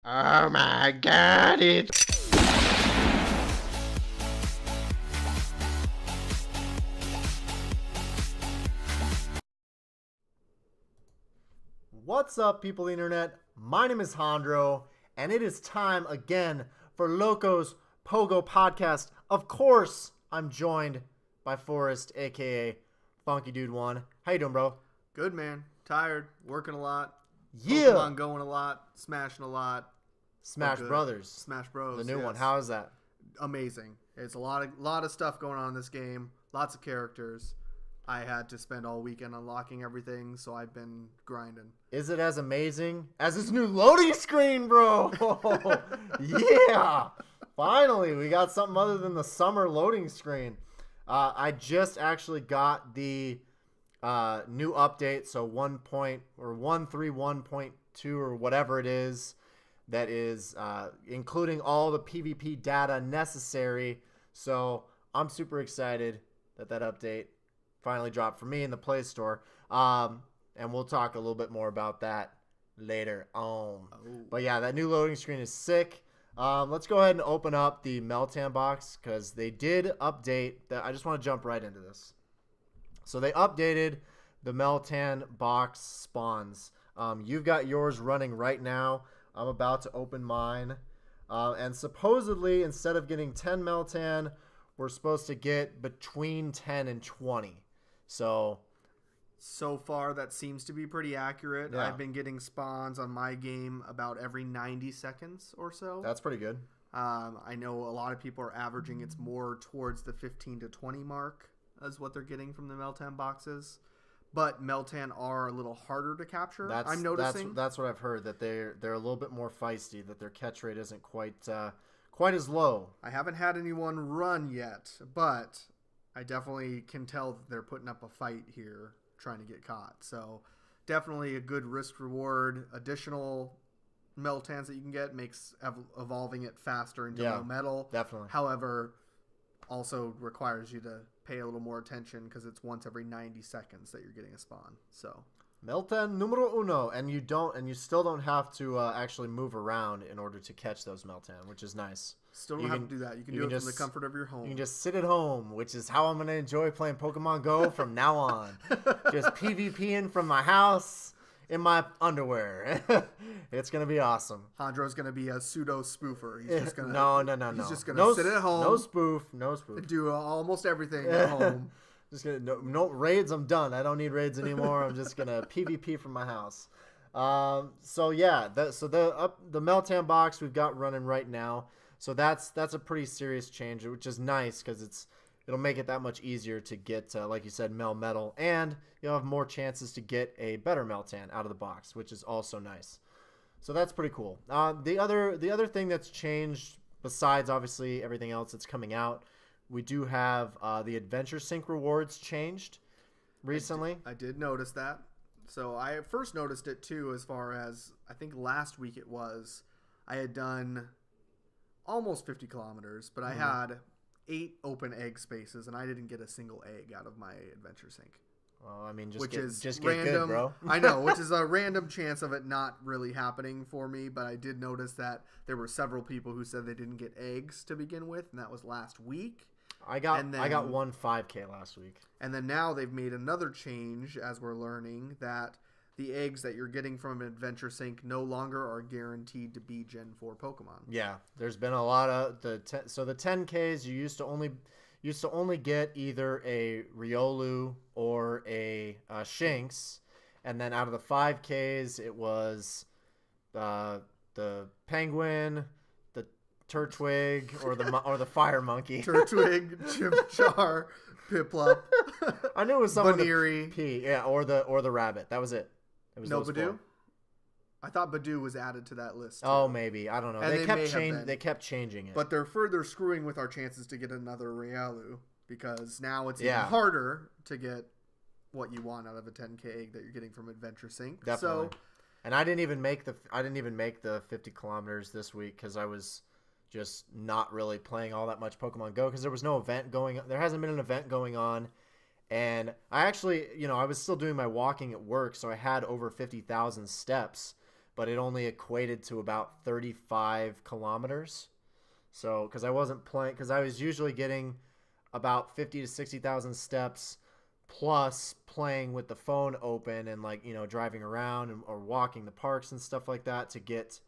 Oh my god, it's... What's up, people of the internet? My name is Hondro, and it is time again for Loco's PoGo podcast. Of course, I'm joined by Forrest, aka Funky Dude One. How you doing, bro? Good, man. Tired, working a lot. Yeah. Pokemon going a lot, smashing a lot. Smash Good. Brothers, Smash Bros. the new yes. one. How is that? Amazing. It's a lot of stuff going on in this game. Lots of characters. I had to spend all weekend unlocking everything, so I've been grinding. Is it as amazing as this new loading screen, bro? Yeah. Finally, we got something other than the summer loading screen. I just actually got the new update, so 1.131.2 or whatever it is, that is including all the PvP data necessary. So I'm super excited that update finally dropped for me in the Play Store. And we'll talk a little bit more about that later on. Oh. But yeah, that new loading screen is sick. Let's go ahead and open up the Meltan Box because they did update that. I just want to jump right into this. So they updated the Meltan Box spawns. You've got yours running right now. I'm about to open mine. And supposedly, instead of getting 10 Meltan, we're supposed to get between 10 and 20. So far, that seems to be pretty accurate. Yeah. I've been getting spawns on my game about every 90 seconds or so. that's pretty good. I know a lot of people are averaging it's more towards the 15 to 20 mark as what they're getting from the Meltan boxes. But Meltan are a little harder to capture. I'm noticing. That's what I've heard, that they're a little bit more feisty, that their catch rate isn't quite as low. I haven't had anyone run yet, but I definitely can tell that they're putting up a fight here trying to get caught. So definitely a good risk reward. Additional Meltans that you can get makes evolving it faster into low metal. Definitely. However, also requires you to pay a little more attention because it's once every 90 seconds that you're getting a spawn. So Meltan numero uno, and you still don't have to actually move around in order to catch those Meltan, which is nice. Still don't have to do that. You can do it from the comfort of your home. You can just sit at home, which is how I'm going to enjoy playing Pokemon Go from now on. Just PvPing from my house in my underwear. It's going to be awesome. Hondro's going to be a pseudo spoofer. He's just going to No. He's just going to sit at home. No spoof. Do almost everything at home. Just gonna no raids. I'm done. I don't need raids anymore. I'm just gonna PvP from my house. So yeah, the Meltan box we've got running right now. So that's a pretty serious change, which is nice because it'll make it that much easier to get, like you said, Mel Metal, and you'll have more chances to get a better Meltan out of the box, which is also nice. So that's pretty cool. The other thing that's changed, besides obviously everything else that's coming out, we do have the Adventure Sync rewards changed recently. I did notice that. So I first noticed it too, as far as I think last week it was. I had done almost 50 kilometers, but I had 8 open egg spaces, and I didn't get a single egg out of my Adventure Sync. Well, I mean, just get random, good, bro. I know, which is a random chance of it not really happening for me, but I did notice that there were several people who said they didn't get eggs to begin with, and that was last week. I got one 5K last week. And then now they've made another change, as we're learning, that the eggs that you're getting from Adventure Sync no longer are guaranteed to be Gen 4 Pokemon. Yeah, there's been a lot of the 10Ks you used to only get either a Riolu or a Shinx, and then out of the 5Ks it was the Penguin, the Turtwig, or the Fire Monkey. Turtwig, Chimchar, Piplup. I knew it was someone Baneri. P, yeah, or the rabbit. That was it. It was no those Badoo? 4. I thought Badoo was added to that list too. Oh, maybe. I don't know. And They kept changing it. But they're further screwing with our chances to get another Riolu, because now it's even harder to get what you want out of a 10K egg that you're getting from Adventure Sync. Definitely. So, and I didn't even make the 50 kilometers this week because I was just not really playing all that much Pokemon Go because there was no event going on. There hasn't been an event going on. And I actually, I was still doing my walking at work, so I had over 50,000 steps. but it only equated to about 35 kilometers. So, because I wasn't playing, because I was usually getting about 50 to 60,000 steps plus playing with the phone open and like, you know, driving around or walking the parks and stuff like that to get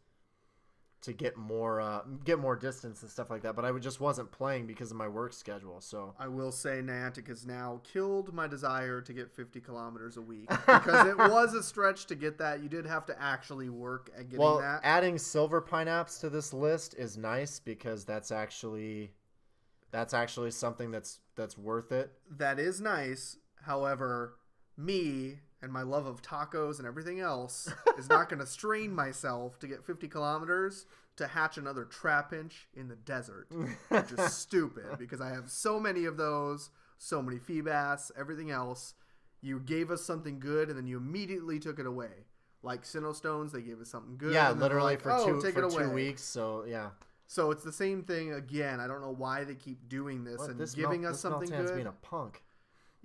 more distance and stuff like that. But I just wasn't playing because of my work schedule. So I will say Niantic has now killed my desire to get 50 kilometers a week because it was a stretch to get that. You did have to actually work at getting that. Adding silver pineapps to this list is nice because that's actually something that's worth it. That is nice. However, me and my love of tacos and everything else is not going to strain myself to get 50 kilometers to hatch another Trapinch in the desert, which is stupid because I have so many of those, so many Feebas, everything else. You gave us something good and then you immediately took it away. Like Sinnoh Stones, they gave us something good. Yeah, and literally like, for 2 weeks. So yeah. So it's the same thing again. I don't know why they keep doing this giving us something good. Meltan's being a punk.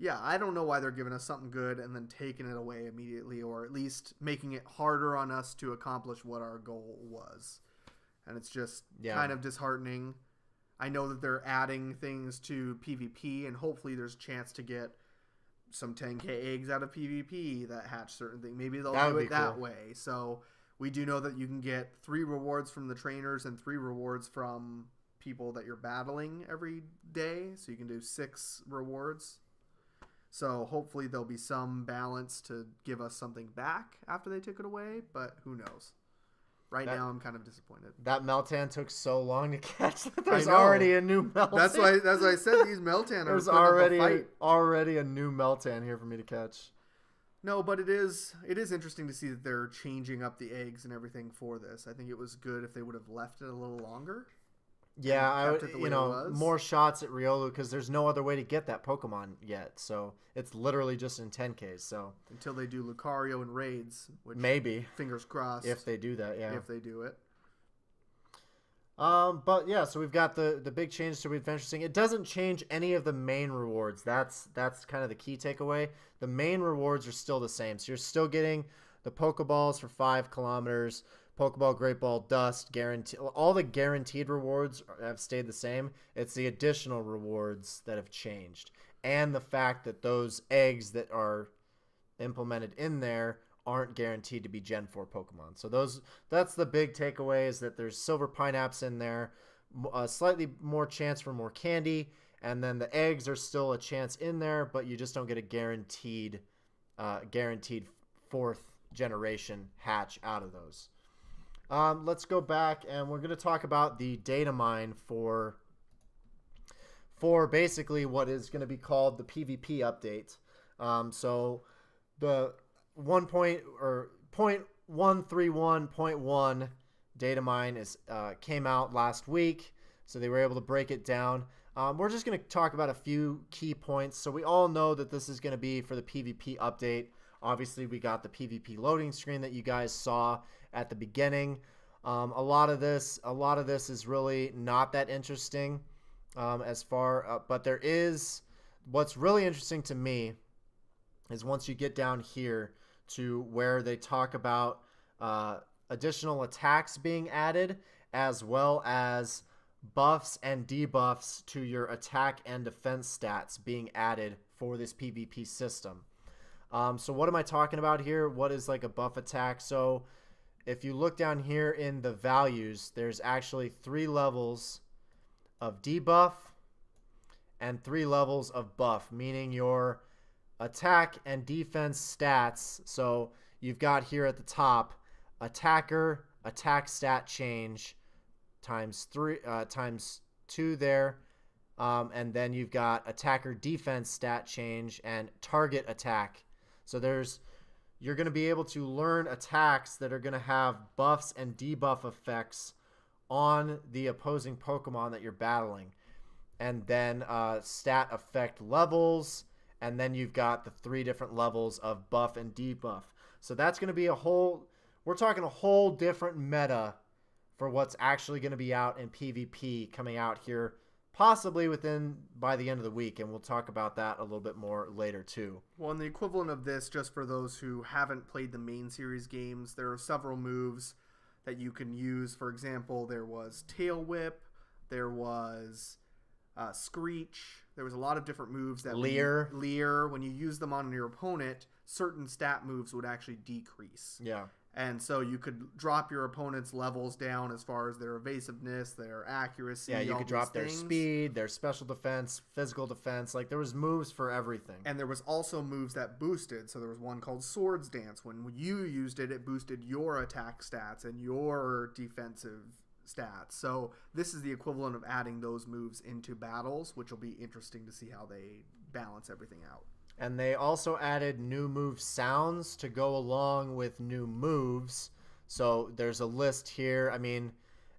Yeah, I don't know why they're giving us something good and then taking it away immediately, or at least making it harder on us to accomplish what our goal was. And it's just kind of disheartening. I know that they're adding things to PvP, and hopefully there's a chance to get some 10k eggs out of PvP that hatch certain things. Maybe they'll do it that way. So we do know that you can get 3 rewards from the trainers and 3 rewards from people that you're battling every day. So you can do 6 rewards. So hopefully there'll be some balance to give us something back after they took it away, but who knows? Right now I'm kind of disappointed. That Meltan took so long to catch that there's already a new Meltan. That's why I said these Meltan are there's already a new Meltan here for me to catch. No, but it is interesting to see that they're changing up the eggs and everything for this. I think it was good if they would have left it a little longer. Yeah, I would, more shots at Riolu because there's no other way to get that Pokemon yet. So it's literally just in 10Ks. So until they do Lucario and raids, which maybe fingers crossed if they do that, yeah. If they do it. But yeah, so we've got the big change to Adventure Sing. It doesn't change any of the main rewards. That's kind of the key takeaway. The main rewards are still the same. So you're still getting the Pokeballs for 5 kilometers. Pokeball, Great Ball, Dust, guarantee. All the guaranteed rewards have stayed the same. It's the additional rewards that have changed. And the fact that those eggs that are implemented in there aren't guaranteed to be Gen 4 Pokemon. So that's the big takeaway, is that there's silver pineapps in there, a slightly more chance for more candy, and then the eggs are still a chance in there, but you just don't get a guaranteed 4th generation hatch out of those. Let's go back, and we're going to talk about the Datamine for basically what is going to be called the PvP update. So the 0.131.1 Datamine came out last week, so they were able to break it down. We're just going to talk about a few key points. So we all know that this is going to be for the PvP update. Obviously, we got the PvP loading screen that you guys saw at the beginning. A lot of this is really not that interesting but there is, what's really interesting to me is once you get down here to where they talk about additional attacks being added, as well as buffs and debuffs to your attack and defense stats being added for this PvP system. So what am I talking about here? What is like a buff attack? So if you look down here in the values, there's actually 3 levels of debuff and 3 levels of buff, meaning your attack and defense stats. So you've got here at the top, attacker attack stat change times 2 there. And then you've got attacker defense stat change and target attack. So you're going to be able to learn attacks that are going to have buffs and debuff effects on the opposing Pokemon that you're battling. And then stat effect levels, and then you've got the 3 different levels of buff and debuff. So that's going to be we're talking a whole different meta for what's actually going to be out in PvP coming out here possibly by the end of the week, and we'll talk about that a little bit more later too. Well, and the equivalent of this, just for those who haven't played the main series games, there are several moves that you can use. For example, there was Tail Whip, there was Screech. There was a lot of different moves that Leer. When you use them on your opponent, certain stat moves would actually decrease. Yeah. And so you could drop your opponent's levels down as far as their evasiveness, their accuracy. Yeah, you could drop their things. speed, their special defense, physical defense. Like, there was moves for everything. And there was also moves that boosted. So there was one called Swords Dance. When you used it, it boosted your attack stats and your defensive stats. So this is the equivalent of adding those moves into battles, which will be interesting to see how they balance everything out. And they also added new move sounds to go along with new moves. So there's a list here. I mean,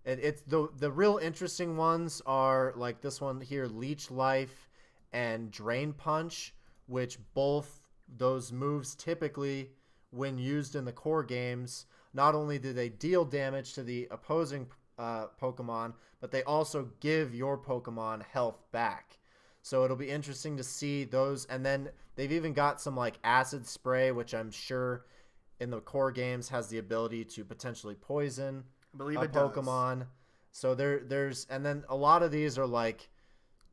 it's the real interesting ones are like this one here, Leech Life and Drain Punch, which both those moves typically, when used in the core games, not only do they deal damage to the opposing Pokemon, but they also give your Pokemon health back. So it'll be interesting to see those. And then they've even got some like acid spray, which I'm sure in the core games has the ability to potentially poison a Pokemon. Does. So there's and then a lot of these are like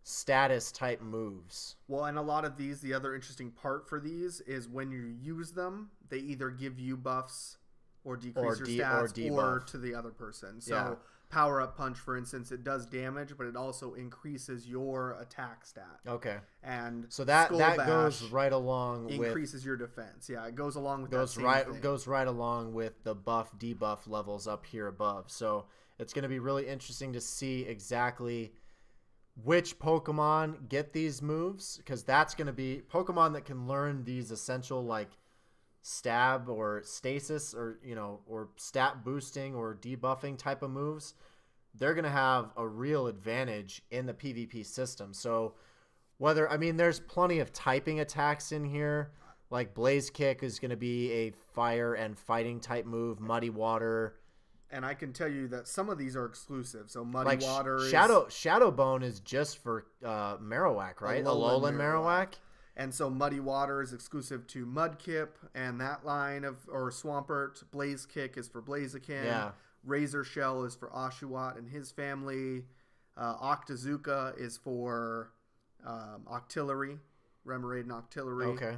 status type moves. Well, and a lot of these, the other interesting part for these is when you use them, they either give you buffs or decrease your stats or to the other person. So yeah. Power Up Punch, for instance, it does damage, but it also increases your attack stat. Okay. And so that goes right along increases your defense. Yeah, it goes along with goes right along with the buff debuff levels up here above. So it's going to be really interesting to see exactly which Pokemon get these moves, because that's going to be Pokemon that can learn these essential like stab or stasis or or stat boosting or debuffing type of moves. They're going to have a real advantage in the PvP system. So there's plenty of typing attacks in here, like Blaze Kick is going to be a fire and fighting type move, Muddy Water, and I can tell you that some of these are exclusive. So Muddy Water Shadow Bone is just for Marowak, right? Alolan Marowak. And so Muddy Water is exclusive to Mudkip and that line or Swampert. Blaze Kick is for Blaziken. Yeah. Razor Shell is for Oshawott and his family. Octazooka is for Octillery. Remoraid and Octillery. Okay.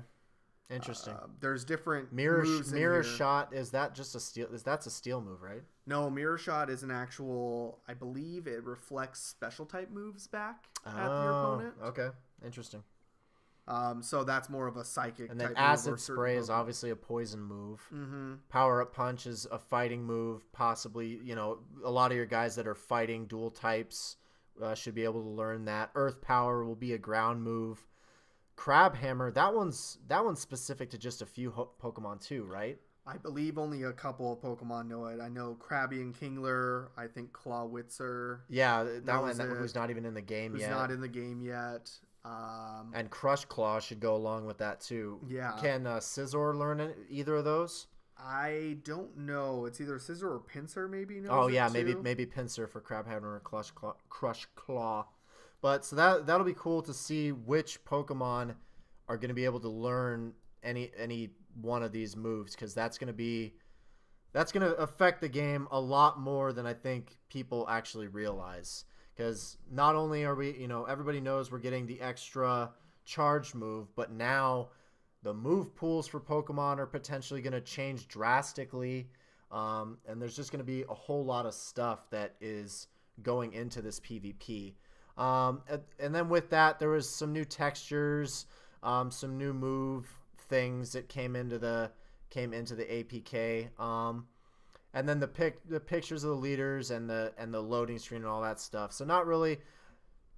Interesting. There's different moves Mirror Shot, is that just a steel? That's a steel move, right? No, Mirror Shot is an actual, I believe it reflects special type moves back at your opponent. Okay. Interesting. So that's more of a psychic. And then type Acid Spray is obviously a poison move. Mm-hmm. Power Up Punch is a fighting move. Possibly, a lot of your guys that are fighting dual types should be able to learn that. Earth Power will be a ground move. Crab Hammer, that one's specific to just a few Pokemon too, right? I believe only a couple of Pokemon know it. I know Krabby and Kingler. I think Clawitzer. Yeah, that one who's not even in the game yet. Who's not in the game yet. And Crush Claw should go along with that too. Yeah. Can Scizor learn either of those? I don't know. It's either Scizor or Pinsir maybe. Maybe Pinsir for Crabhammer or Crush Claw. But so that'll be cool to see which Pokemon are going to be able to learn any one of these moves, because that's going to affect the game a lot more than I think people actually realize. Because not only are we, everybody knows we're getting the extra charged move, but now the move pools for Pokemon are potentially going to change drastically. And there's just going to be a whole lot of stuff that is going into this PvP. And then with that, there was some new textures, some new move things that came into the APK. And then the pictures of the leaders and the loading screen and all that stuff. So not really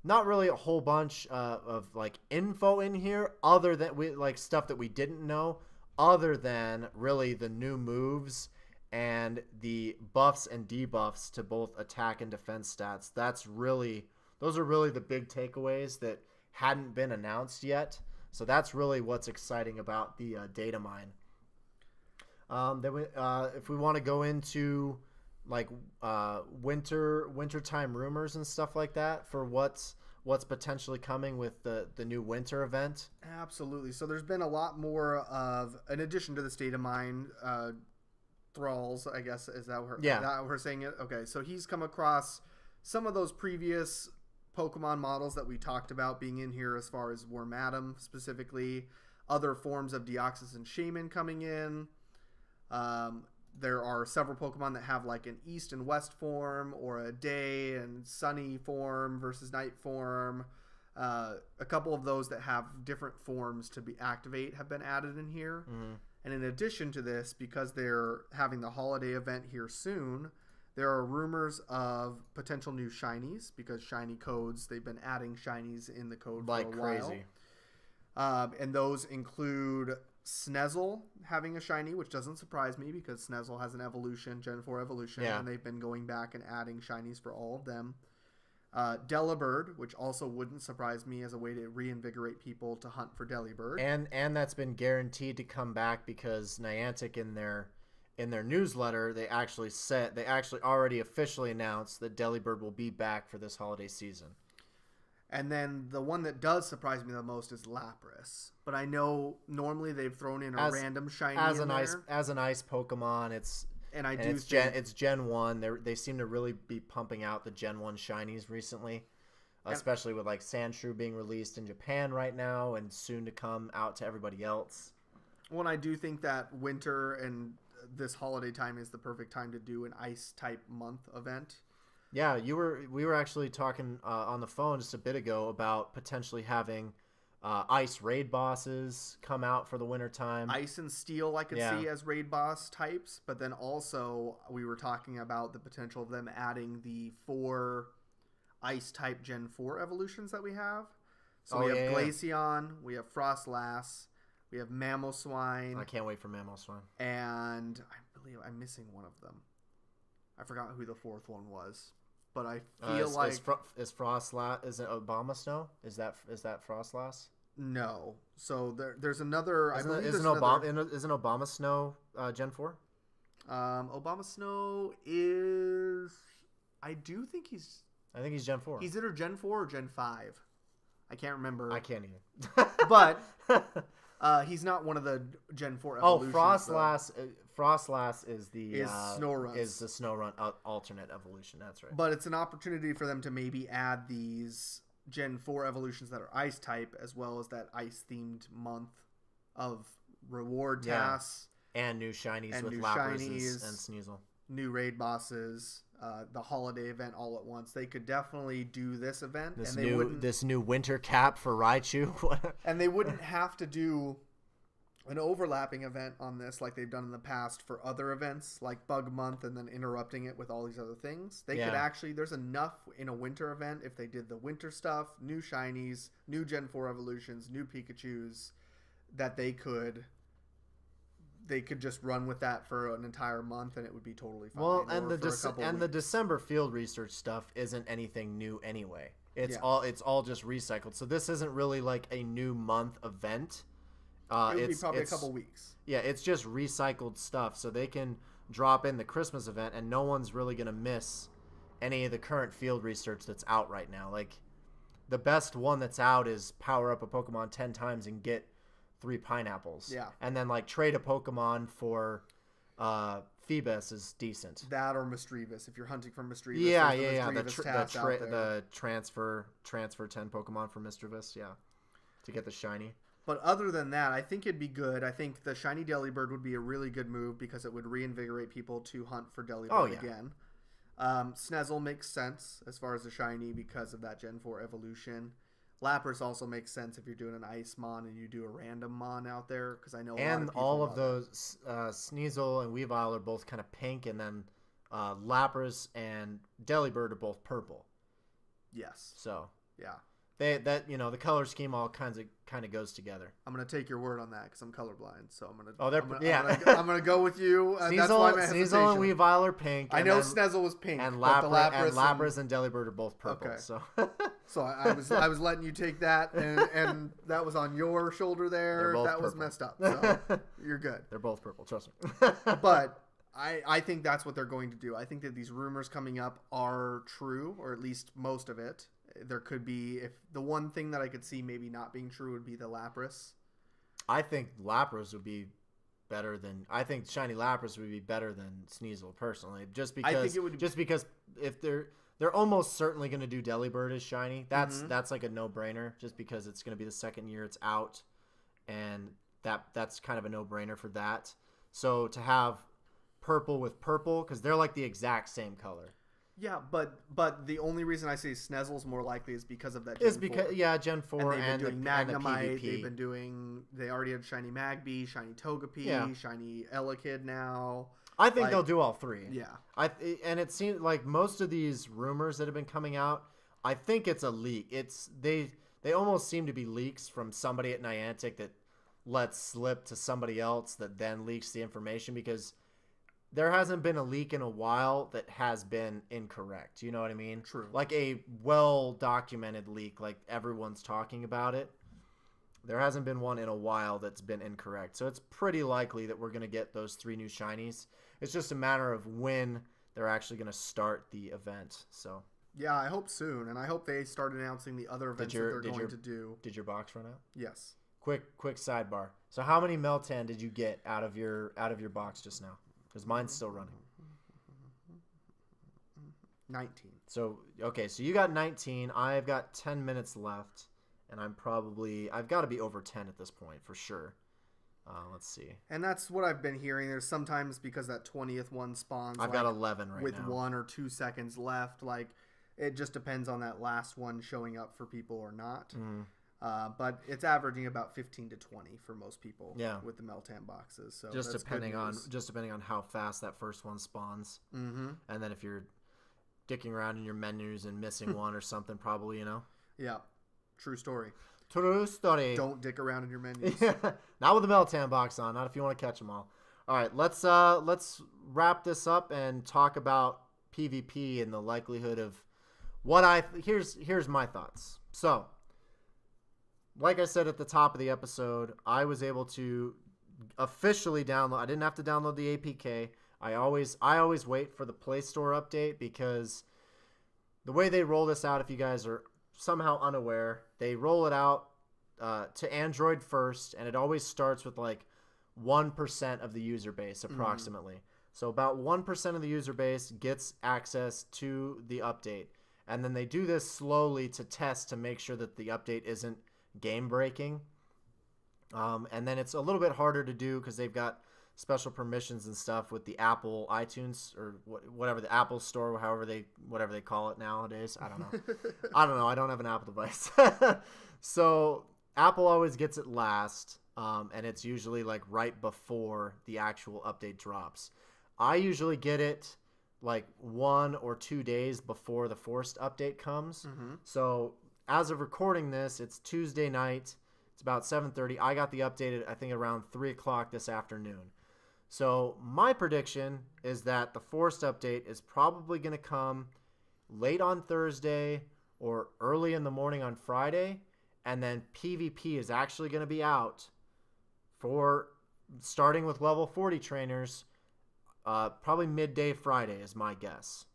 a whole bunch of like info in here, other than stuff that we didn't know, other than really the new moves and the buffs and debuffs to both attack and defense stats. Those are really the big takeaways that hadn't been announced yet. So that's really what's exciting about the Datamine. Then if we want to go into like wintertime rumors and stuff like that for what's what's potentially coming with the new winter event? Absolutely. So there's been a lot more of, in addition to this Datamine thralls, I guess, is that we're saying it? Okay, so he's come across some of those previous Pokemon models that we talked about being in here, as far as Wormadam specifically, other forms of Deoxys and Shaman coming in. There are several Pokemon that have like an East and West form, or a day and sunny form versus night form. A couple of those that have different forms to be activate have been added in here. Mm-hmm. And in addition to this, because they're having the holiday event here soon, there are rumors of potential new shinies, because shiny codes, they've been adding shinies in the code like for a crazy. While. And those include Sneasel having a shiny, which doesn't surprise me because Sneasel has an evolution, Gen 4 evolution, and they've been going back and adding shinies for all of them. Delibird, which also wouldn't surprise me as a way to reinvigorate people to hunt for Delibird. And that's been guaranteed to come back, because Niantic in their newsletter, they actually already officially announced that Delibird will be back for this holiday season. And then the one that does surprise me the most is Lapras. But I know normally they've thrown in a random shiny as an ice Pokemon. It's Gen 1. They seem to really be pumping out the Gen 1 shinies recently, especially with like Sandshrew being released in Japan right now and soon to come out to everybody else. Well, I do think that winter and this holiday time is the perfect time to do an ice type month event. Yeah, we were actually talking on the phone just a bit ago about potentially having ice raid bosses come out for the wintertime. Ice and steel I could see as raid boss types, but then also we were talking about the potential of them adding the 4 ice type Gen 4 evolutions that we have. So we have Glaceon, we have Frostlass, we have Mamoswine. I can't wait for Mamoswine. And I believe I'm missing one of them. I forgot who the 4th one was. But I feel is Frostlass, is it Obama Snow? Is that Frostlass? No. So there's another. Isn't Obama Snow Gen 4? Obama Snow is. I do think he's. I think he's Gen 4. He's either Gen 4 or Gen 5. I can't remember. I can't either. But he's not one of the Gen 4 evolutions. Oh, Frostlass is the Snorunt. Is the Snorunt alternate evolution. That's right. But it's an opportunity for them to maybe add these Gen 4 evolutions that are ice type, as well as that ice themed month of reward tasks and new shinies with Lapras and Sneasel. New raid bosses, the holiday event all at once. They could definitely do this event. This new winter cap for Raichu. And they wouldn't have to do an overlapping event on this like they've done in the past for other events like Bug Month and then interrupting it with all these other things. They could actually, there's enough in a winter event if they did the winter stuff, new shinies, new Gen 4 evolutions, new Pikachus, that they could just run with that for an entire month and it would be totally fine. Well, and the December field research stuff isn't anything new anyway. It's all just recycled. So this isn't really like a new month event. It would be probably a couple weeks. Yeah, it's just recycled stuff, so they can drop in the Christmas event, and no one's really going to miss any of the current field research that's out right now. Like, the best one that's out is power up a Pokemon 10 times and get 3 pineapples. Yeah. And then, like, trade a Pokemon for Phoebus is decent. That or Misdreavus, if you're hunting for Misdreavus. Yeah. The transfer 10 Pokemon for Misdreavus, to get the shiny. But other than that, I think it'd be good. I think the shiny Delibird would be a really good move because it would reinvigorate people to hunt for Delibird again. Sneasel makes sense as far as a shiny because of that Gen 4 evolution. Lapras also makes sense if you're doing an Ice Mon and you do a random Mon out there, because I know all of those Sneasel and Weavile are both kind of pink, and then Lapras and Delibird are both purple. Yes. So yeah. The color scheme all kind of goes together. I'm gonna take your word on that because I'm colorblind. So I'm gonna. I'm gonna go with you. Sneasel, that's why my hesitation. Sneasel and Weavile are pink. I know Sneasel was pink, and but Lapras and Delibird are both purple. Okay. So, so I was letting you take that, and that was on your shoulder there. That purple. was messed up. So you're good. They're both purple. Trust me. But I think that's what they're going to do. I think that these rumors coming up are true, or at least most of it. There could be, if the one thing that I could see maybe not being true would be the Lapras. I think Lapras would be better than. I think Shiny Lapras would be better than Sneasel personally, just because. I think it would. Just because if they're almost certainly going to do Delibird as shiny. That's like a no-brainer, just because it's going to be the second year it's out, and that's kind of a no-brainer for that. So to have purple with purple, because they're like the exact same color. Yeah, but the only reason I say Sneasel's more likely is because of that. Gen 4 and they've been doing Magnemite. PvP. They've been doing. They already had shiny Magby, shiny Togepi, shiny Elekid now. I think they'll do all three. Yeah. And it seems like most of these rumors that have been coming out, I think it's a leak. They almost seem to be leaks from somebody at Niantic that lets slip to somebody else that then leaks the information, because there hasn't been a leak in a while that has been incorrect. You know what I mean? True. Like a well-documented leak, like everyone's talking about it. There hasn't been one in a while that's been incorrect. So it's pretty likely that we're going to get those 3 new shinies. It's just a matter of when they're actually going to start the event. So yeah, I hope soon, and I hope they start announcing the other events that they're going to do. Did your box run out? Yes. Quick sidebar. So how many Meltan did you get out of your box just now? Because mine's still running. 19. So okay, so you got 19. I've got 10 minutes left, and I've got to be over 10 at this point for sure. Let's see. And that's what I've been hearing. There's sometimes, because that 20th one spawns. I've got 11 right with now. With 1 or 2 seconds left. Like, it just depends on that last one showing up for people or not. But it's averaging about 15 to 20 for most people. Yeah. With the Meltan boxes. So just depending on how fast that first one spawns. Mm-hmm. And then if you're dicking around in your menus and missing one or something, probably, you know. Yeah. True story. True story. Don't dick around in your menus. Not with the Meltan box on. Not if you want to catch them all. All right, let's wrap this up and talk about PvP and the likelihood of what here's my thoughts. So, like I said at the top of the episode, I was able to officially download. I didn't have to download the APK. I always wait for the Play Store update, because the way they roll this out, if you guys are somehow unaware, they roll it out to Android first, and it always starts with like 1% of the user base approximately. So about 1% of the user base gets access to the update, and then they do this slowly to test to make sure that the update isn't game breaking. And then it's a little bit harder to do because they've got special permissions and stuff with the Apple iTunes or whatever, the Apple Store, whatever they call it nowadays. I don't know. I don't have an Apple device. So Apple always gets it last, and it's usually like right before the actual update drops. I usually get it like 1 or 2 days before the forced update comes. So as of recording this, it's Tuesday night. It's about 7:30. I got the update, I think, around 3 o'clock this afternoon. So my prediction is that the forced update is probably going to come late on Thursday or early in the morning on Friday, and then PvP is actually going to be out for starting with level 40 trainers, probably midday Friday is my guess.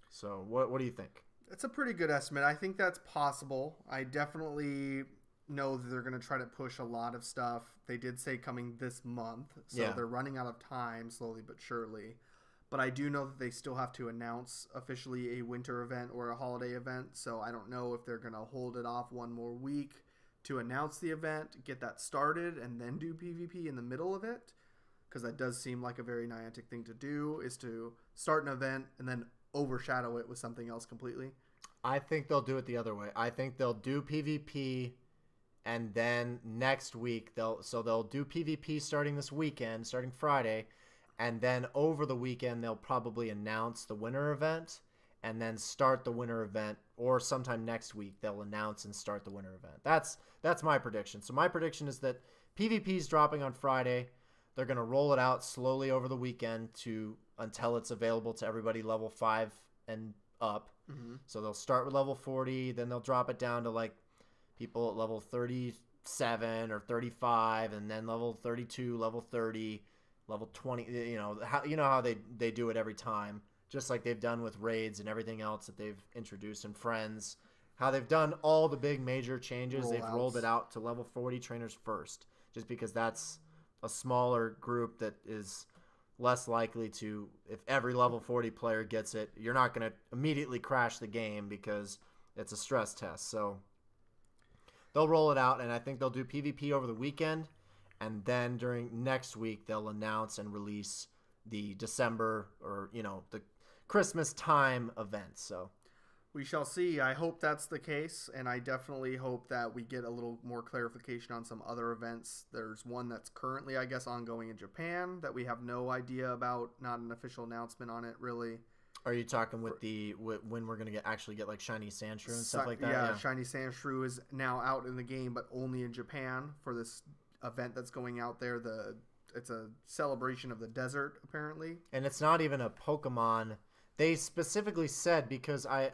So what do you think? That's a pretty good estimate. I think that's possible. I definitely know that they're going to try to push a lot of stuff. They did say coming this month, so they're running out of time slowly but surely. But I do know that they still have to announce officially a winter event or a holiday event, so I don't know if they're going to hold it off one more week to announce the event, get that started, and then do PvP in the middle of it, because that does seem like a very Niantic thing to do, is to start an event and then overshadow it with something else completely. I think they'll do it the other way. I think they'll do PvP, and then next week they'll do PvP starting this weekend, starting Friday, and then over the weekend they'll probably announce the winter event and then start the winter event, or sometime next week they'll announce and start the winter event. That's my prediction. So my prediction is that PvP is dropping on Friday. They're going to roll it out slowly over the weekend until it's available to everybody level 5 and up. So they'll start with level 40, then they'll drop it down to like people at level 37 or 35, and then level 32, level 30, level 20. You know how they do it every time, just like they've done with raids and everything else that they've introduced, and friends, how they've done all the big major changes. They've Rollouts. rolled it out to level 40 trainers first, just because that's a smaller group that is less likely to, if every level 40 player gets it, you're not going to immediately crash the game because it's a stress test. So they'll roll it out, and I think they'll do PvP over the weekend, and then during next week they'll announce and release the December or, the Christmas time event. So we shall see. I hope that's the case, and I definitely hope that we get a little more clarification on some other events. There's one that's currently, I guess, ongoing in Japan that we have no idea about, not an official announcement on it, really. are you talking with when we're going to actually get like Shiny Sandshrew and stuff like that? Yeah, Shiny Sandshrew is now out in the game, but only in Japan for this event that's going out there. It's a celebration of the desert, apparently. And it's not even a Pokemon. They specifically said, because I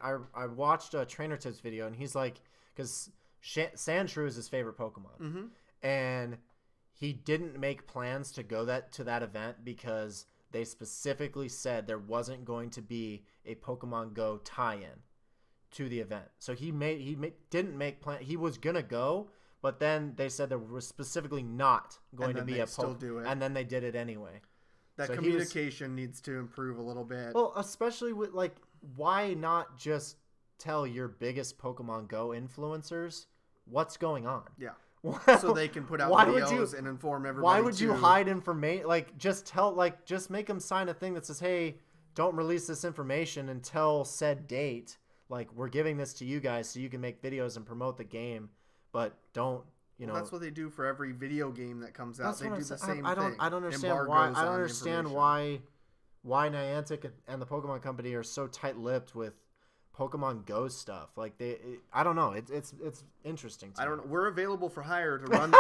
watched a Trainer Tips video, and he's like, because Sandshrew is his favorite Pokemon. Mm-hmm. And he didn't make plans to go to that event because they specifically said there wasn't going to be a Pokemon Go tie-in to the event. So he didn't make plan. He was gonna go, but then they said there was specifically not going to be a Pokemon, and then they did it anyway. That So communication needs to improve a little bit. Well, especially with why not just tell your biggest Pokemon Go influencers what's going on? Yeah. So they can put out videos and inform everybody. Why would you hide information? Just make them sign a thing that says, "Hey, don't release this information until said date. Like, we're giving this to you guys so you can make videos and promote the game, but don't." Well, that's what they do for every video game that comes out. They do the same thing. I don't understand why. I don't understand why Niantic and the Pokemon Company are so tight-lipped with Pokemon Go stuff. I don't know. It's interesting. I don't know. We're available for hire to run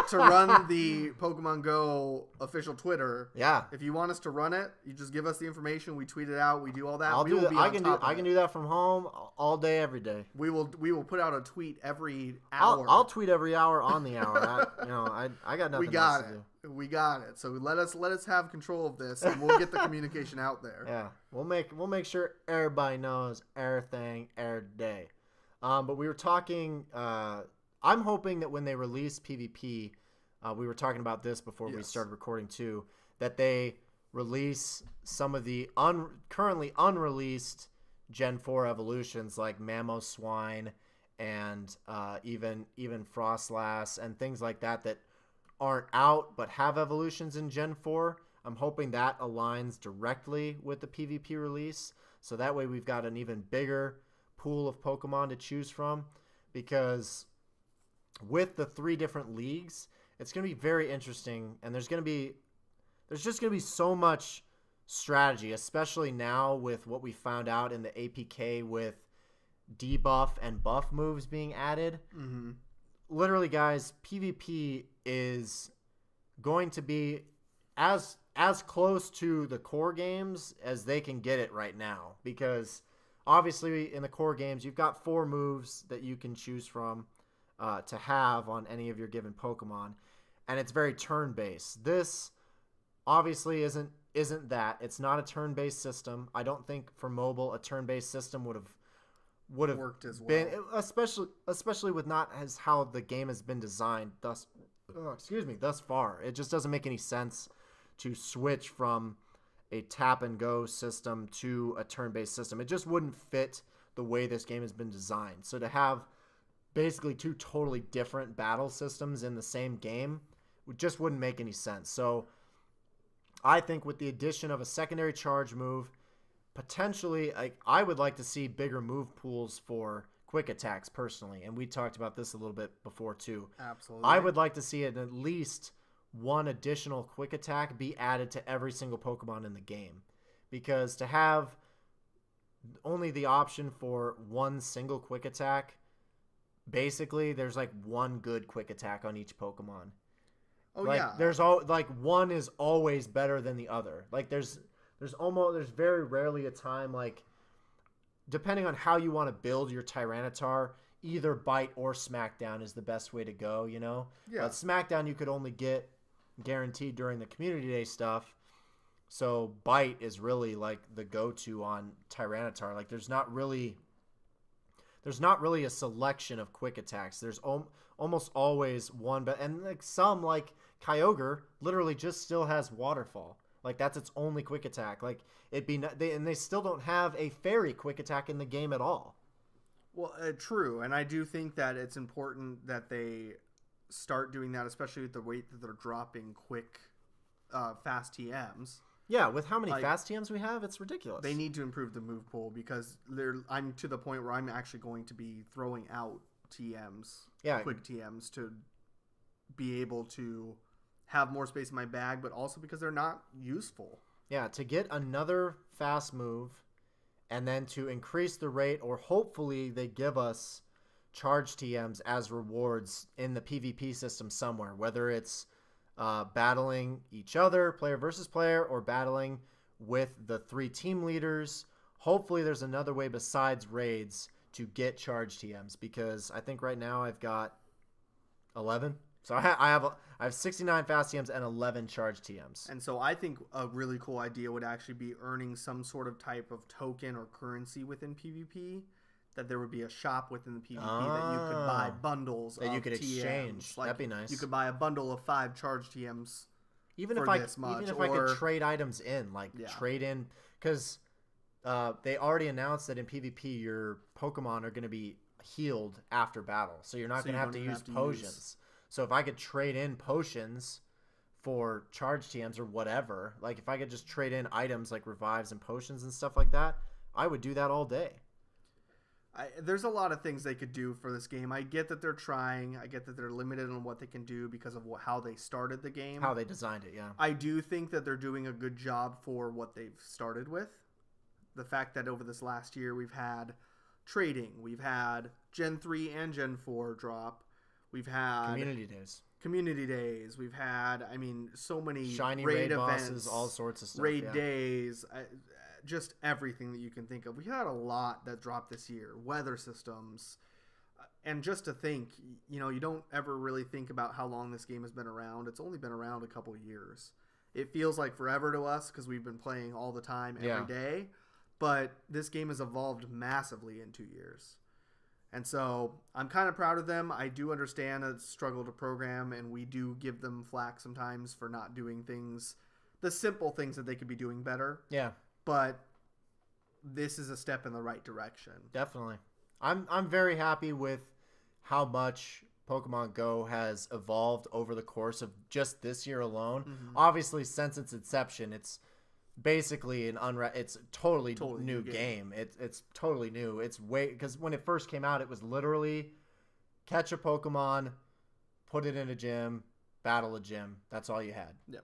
the Pokemon Go official Twitter. Yeah. If you want us to run it, you just give us the information. We tweet it out. We do all that. I can do that from home all day, every day. We will put out a tweet every hour. I'll tweet every hour on the hour. I got nothing else to do. We got it. So let us have control of this, and we'll get the communication out there. Yeah, we'll make sure everybody knows everything every day. But we were talking. I'm hoping that when they release PvP, we were talking about this before we started recording too, that they release some of the currently unreleased Gen 4 evolutions like Mamoswine and even Frostlass and things like that aren't out but have evolutions in Gen 4. I'm hoping that aligns directly with the PvP release, so that way we've got an even bigger pool of Pokemon to choose from, because with the 3 different leagues, it's going to be very interesting, and there's just going to be so much strategy, especially now with what we found out in the APK with debuff and buff moves being added. Mm-hmm. Literally, guys, PvP is going to be as close to the core games as they can get it right now, because obviously in the core games you've got 4 moves that you can choose from to have on any of your given Pokemon, and it's very turn-based. This obviously isn't that. It's not a turn-based system. I don't think for mobile a turn-based system would have worked as well, especially with not as how the game has been designed thus far. It just doesn't make any sense to switch from a tap and go system to a turn-based system. It just wouldn't fit the way this game has been designed. So to have basically 2 totally different battle systems in the same game just wouldn't make any sense. So I think with the addition of a secondary charge move, potentially, I would like to see bigger move pools for quick attacks personally, and we talked about this a little bit before too. Absolutely. I would like to see at least 1 additional quick attack be added to every single Pokemon in the game, because to have only the option for 1 single quick attack, basically there's 1 good quick attack on each Pokemon. Oh yeah. There's one is always better than the other. There's very rarely a time, depending on how you want to build your Tyranitar, either Bite or Smackdown is the best way to go, Yeah. But Smackdown you could only get guaranteed during the Community Day stuff, so Bite is really the go-to on Tyranitar. There's there's not really a selection of quick attacks. There's almost always one, but and like some like Kyogre literally just still has Waterfall. Like that's its only quick attack. Like and they still don't have a fairy quick attack in the game at all. Well, true, and I do think that it's important that they start doing that, especially with the rate that they're dropping quick, fast TMs. Yeah, with how many fast TMs we have, it's ridiculous. They need to improve the move pool because I'm to the point where I'm actually going to be throwing out TMs, quick TMs, to be able to have more space in my bag, but also because they're not useful. Yeah, to get another fast move and then to increase the rate, or hopefully they give us charge TMs as rewards in the PvP system somewhere, whether it's battling each other, player versus player, or battling with the 3 team leaders. Hopefully there's another way besides raids to get charge TMs, because I think right now I've got 11. So I have 69 fast TMs and 11 charge TMs. And so I think a really cool idea would actually be earning some sort of type of token or currency within PvP. That there would be a shop within the PvP that you could buy bundles that of you could exchange. Like, that'd be nice. You could buy a bundle of 5 charge TMs. Even if I could trade items in, trade in, because they already announced that in PvP your Pokemon are going to be healed after battle, so you're not going to have to use potions. So if I could trade in potions for charge TMs or whatever, like if I could just trade in items like revives and potions and stuff like that, I would do that all day. There's a lot of things they could do for this game. I get that they're trying. I get that they're limited on what they can do because of how they started the game. How they designed it, yeah. I do think that they're doing a good job for what they've started with. The fact that over this last year we've had trading. We've had Gen 3 and Gen 4 drop. We've had Community days. We've had, so many shiny raid bosses, events, all sorts of stuff. Raid days. Just everything that you can think of. We had a lot that dropped this year. Weather systems. And just to think, you don't ever really think about how long this game has been around. It's only been around a couple of years. It feels like forever to us because we've been playing all the time, every day. But this game has evolved massively in 2 years. And so I'm kind of proud of them. I do understand a struggle to program, and we do give them flack sometimes for not doing things, the simple things that they could be doing better. Yeah. But this is a step in the right direction. Definitely. I'm very happy with how much Pokemon Go has evolved over the course of just this year alone. Mm-hmm. Obviously, since its inception, it's basically it's a totally new game. It's totally new. It's because when it first came out, it was literally catch a Pokemon, put it in a gym, battle a gym. That's all you had. Yep.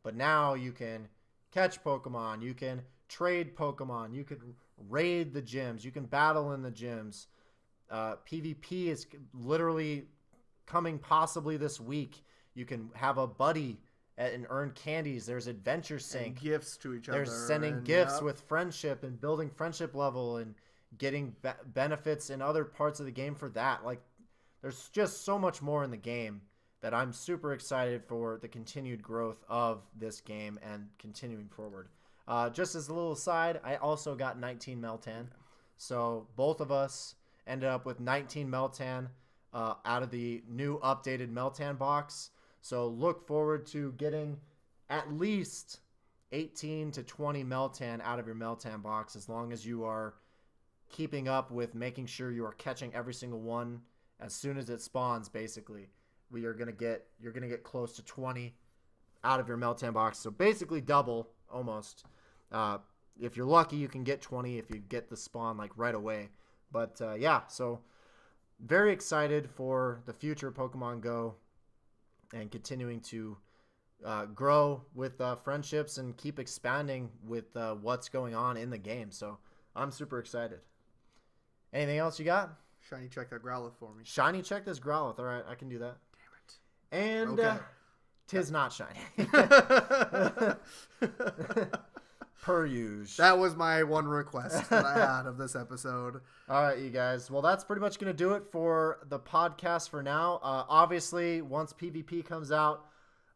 But now you can catch Pokemon, you can trade Pokemon, you can raid the gyms, you can battle in the gyms. PvP is literally coming possibly this week. You can have a buddy and earn candies. There's Adventure Sync. And gifts to each other. They're sending gifts with friendship and building friendship level and getting benefits in other parts of the game for that. Like, there's just so much more in the game that I'm super excited for the continued growth of this game and continuing forward. Just as a little aside, I also got 19 Meltan. So both of us ended up with 19 Meltan out of the new updated Meltan box. So look forward to getting at least 18 to 20 Meltan out of your Meltan box, as long as you are keeping up with making sure you are catching every single one as soon as it spawns. Basically, you're gonna get close to 20 out of your Meltan box. So basically double almost. If you're lucky, you can get 20 if you get the spawn like right away. But yeah, so very excited for the future of Pokemon Go and continuing to grow with friendships and keep expanding with what's going on in the game. So I'm super excited. Anything else you got? Shiny, check that Growlithe for me. Shiny, check this Growlithe. All right, I can do that. Damn it. And okay. Tis not shiny. Per usual. That was my one request that I had of this episode. All right, you guys. Well, that's pretty much going to do it for the podcast for now. Obviously, once PvP comes out,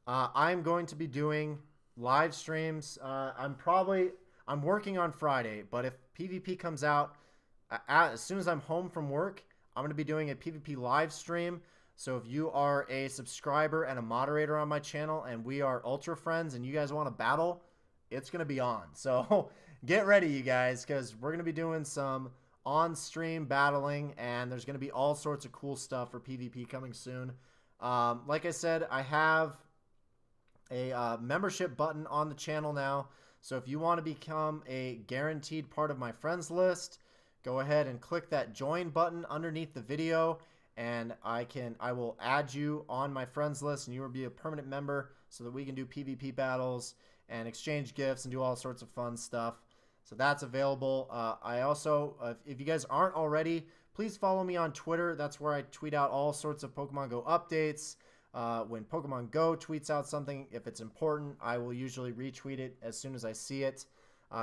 I'm going to be doing live streams. I'm working on Friday, but if PvP comes out, as soon as I'm home from work, I'm going to be doing a PvP live stream. So if you are a subscriber and a moderator on my channel and we are ultra friends and you guys want to battle, it's going to be on. So get ready, you guys, because we're going to be doing some on-stream battling, and there's going to be all sorts of cool stuff for PvP coming soon. Like I said, I have a membership button on the channel now. So if you want to become a guaranteed part of my friends list, go ahead and click that join button underneath the video, and I will add you on my friends list, and you will be a permanent member so that we can do PvP battles and exchange gifts and do all sorts of fun stuff. So that's available. I also, if you guys aren't already, please follow me on Twitter. That's where I tweet out all sorts of Pokemon Go updates. When Pokemon Go tweets out something, if it's important, I will usually retweet it as soon as I see it.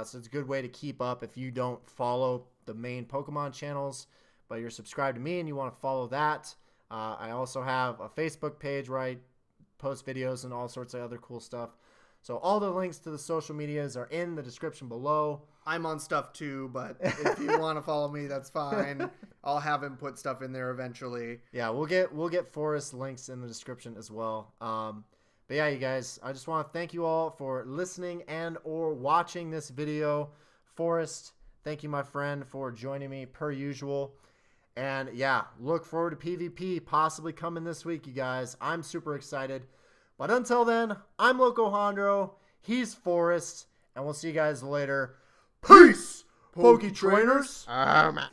So it's a good way to keep up if you don't follow the main Pokemon channels, but you're subscribed to me and you want to follow that. I also have a Facebook page where I post videos and all sorts of other cool stuff. So all the links to the social medias are in the description below. I'm on stuff too, but if you want to follow me, that's fine. I'll have him put stuff in there eventually. Yeah, we'll get Forrest links in the description as well. But yeah, you guys, I just want to thank you all for listening and or watching this video. Forrest, thank you, my friend, for joining me per usual. And yeah, look forward to PvP possibly coming this week, you guys. I'm super excited. But until then, I'm Loco Hondro. He's Forrest. And we'll see you guys later. Peace, Poke Trainers. Oh my.